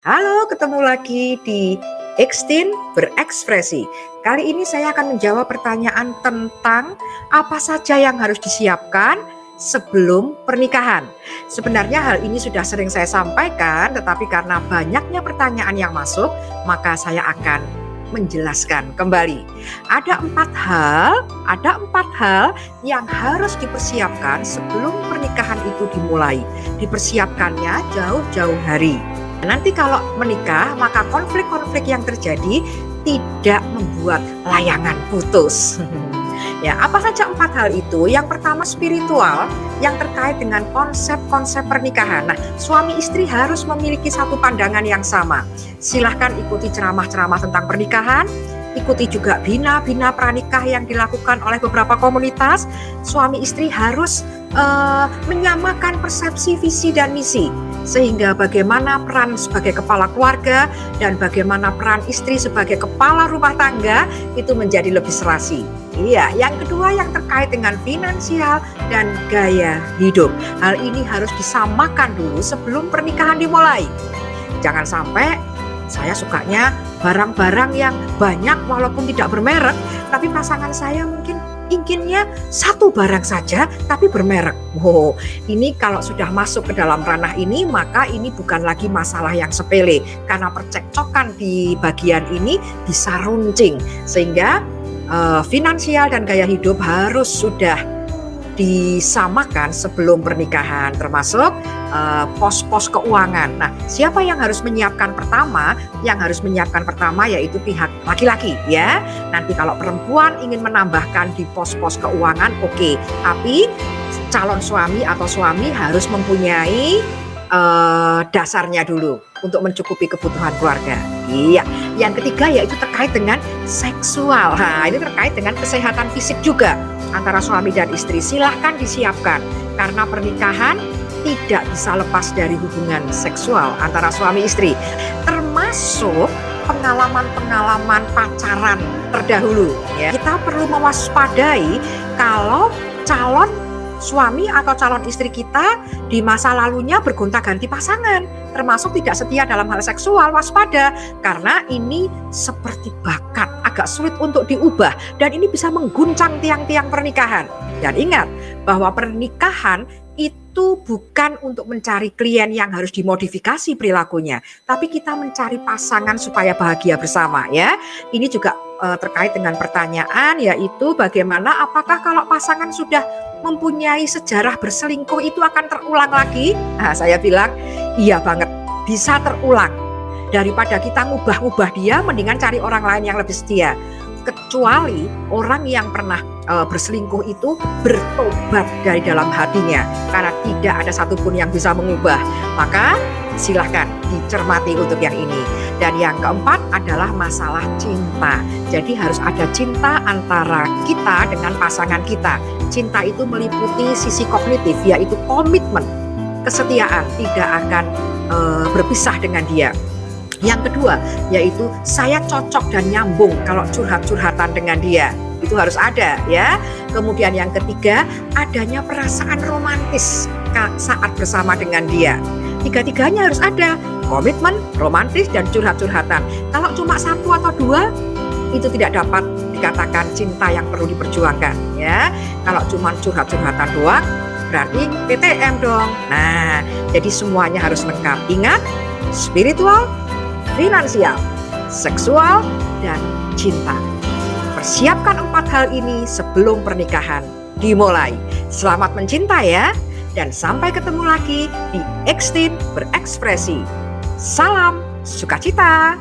Halo, ketemu lagi di Extin Berekspresi. Kali ini saya akan menjawab pertanyaan tentang apa saja yang harus disiapkan sebelum pernikahan. Sebenarnya hal ini sudah sering saya sampaikan, tetapi karena banyaknya pertanyaan yang masuk, maka saya akan menjelaskan kembali. Ada empat hal yang harus dipersiapkan sebelum pernikahan itu dimulai. Dipersiapkannya jauh-jauh hari. Nanti kalau menikah, maka konflik-konflik yang terjadi tidak membuat layangan putus. Ya, apa saja empat hal itu? Yang pertama spiritual, yang terkait dengan konsep-konsep pernikahan. Nah, suami istri harus memiliki satu pandangan yang sama. Silahkan ikuti ceramah-ceramah tentang pernikahan, ikuti juga bina-bina pranikah yang dilakukan oleh beberapa komunitas. Suami istri harus menyamakan persepsi, visi, dan misi. Sehingga bagaimana peran sebagai kepala keluarga dan bagaimana peran istri sebagai kepala rumah tangga itu menjadi lebih serasi. Iya, yang kedua yang terkait dengan finansial dan gaya hidup. Hal ini harus disamakan dulu sebelum pernikahan dimulai. Jangan sampai saya sukanya barang-barang yang banyak walaupun tidak bermerek, tapi pasangan saya mungkin inginnya satu barang saja tapi bermerek. Wow, ini kalau sudah masuk ke dalam ranah ini, maka ini bukan lagi masalah yang sepele, karena percekcokan di bagian ini bisa runcing, sehingga finansial dan gaya hidup harus sudah disamakan sebelum pernikahan, termasuk pos-pos keuangan. Nah, siapa yang harus menyiapkan pertama? Yang harus menyiapkan pertama yaitu pihak laki-laki, ya. Nanti kalau perempuan ingin menambahkan di pos-pos keuangan, oke. Tapi calon suami atau suami harus mempunyai dasarnya dulu untuk mencukupi kebutuhan keluarga. Iya. Yang ketiga yaitu terkait dengan seksual. Nah, ini terkait dengan kesehatan fisik juga antara suami dan istri. Silahkan disiapkan, karena pernikahan tidak bisa lepas dari hubungan seksual antara suami istri, termasuk pengalaman-pengalaman pacaran terdahulu, ya. Kita perlu mewaspadai kalau calon suami atau calon istri kita di masa lalunya bergonta-ganti pasangan, termasuk tidak setia dalam hal seksual. Waspada, karena ini seperti bakat, agak sulit untuk diubah, dan ini bisa mengguncang tiang-tiang pernikahan. Dan ingat bahwa pernikahan itu bukan untuk mencari klien yang harus dimodifikasi perilakunya, tapi kita mencari pasangan supaya bahagia bersama, ya. Ini juga terkait dengan pertanyaan, yaitu bagaimana apakah kalau pasangan sudah mempunyai sejarah berselingkuh itu akan terulang lagi? Nah, saya bilang iya banget, bisa terulang. Daripada kita ngubah-ngubah dia, mendingan cari orang lain yang lebih setia. Kecuali orang yang pernah berselingkuh itu bertobat dari dalam hatinya, karena tidak ada satupun yang bisa mengubah. Maka silahkan dicermati untuk yang ini. Dan yang keempat adalah masalah cinta. Jadi harus ada cinta antara kita dengan pasangan kita. Cinta itu meliputi sisi kognitif, yaitu komitmen, kesetiaan, tidak akan berpisah dengan dia. Yang kedua yaitu saya cocok dan nyambung kalau curhat-curhatan dengan dia. Itu harus ada, ya. Kemudian yang ketiga, adanya perasaan romantis saat bersama dengan dia. Tiga-tiganya harus ada, komitmen, romantis, dan curhat-curhatan. Kalau cuma satu atau dua, itu tidak dapat dikatakan cinta yang perlu diperjuangkan, ya. Kalau cuma curhat-curhatan doang, berarti PTM dong. Nah, jadi semuanya harus lengkap. Ingat, spiritual, finansial, seksual, dan cinta. Persiapkan empat hal ini sebelum pernikahan dimulai. Selamat mencinta, ya. Dan sampai ketemu lagi di Extin Berekspresi. Salam sukacita.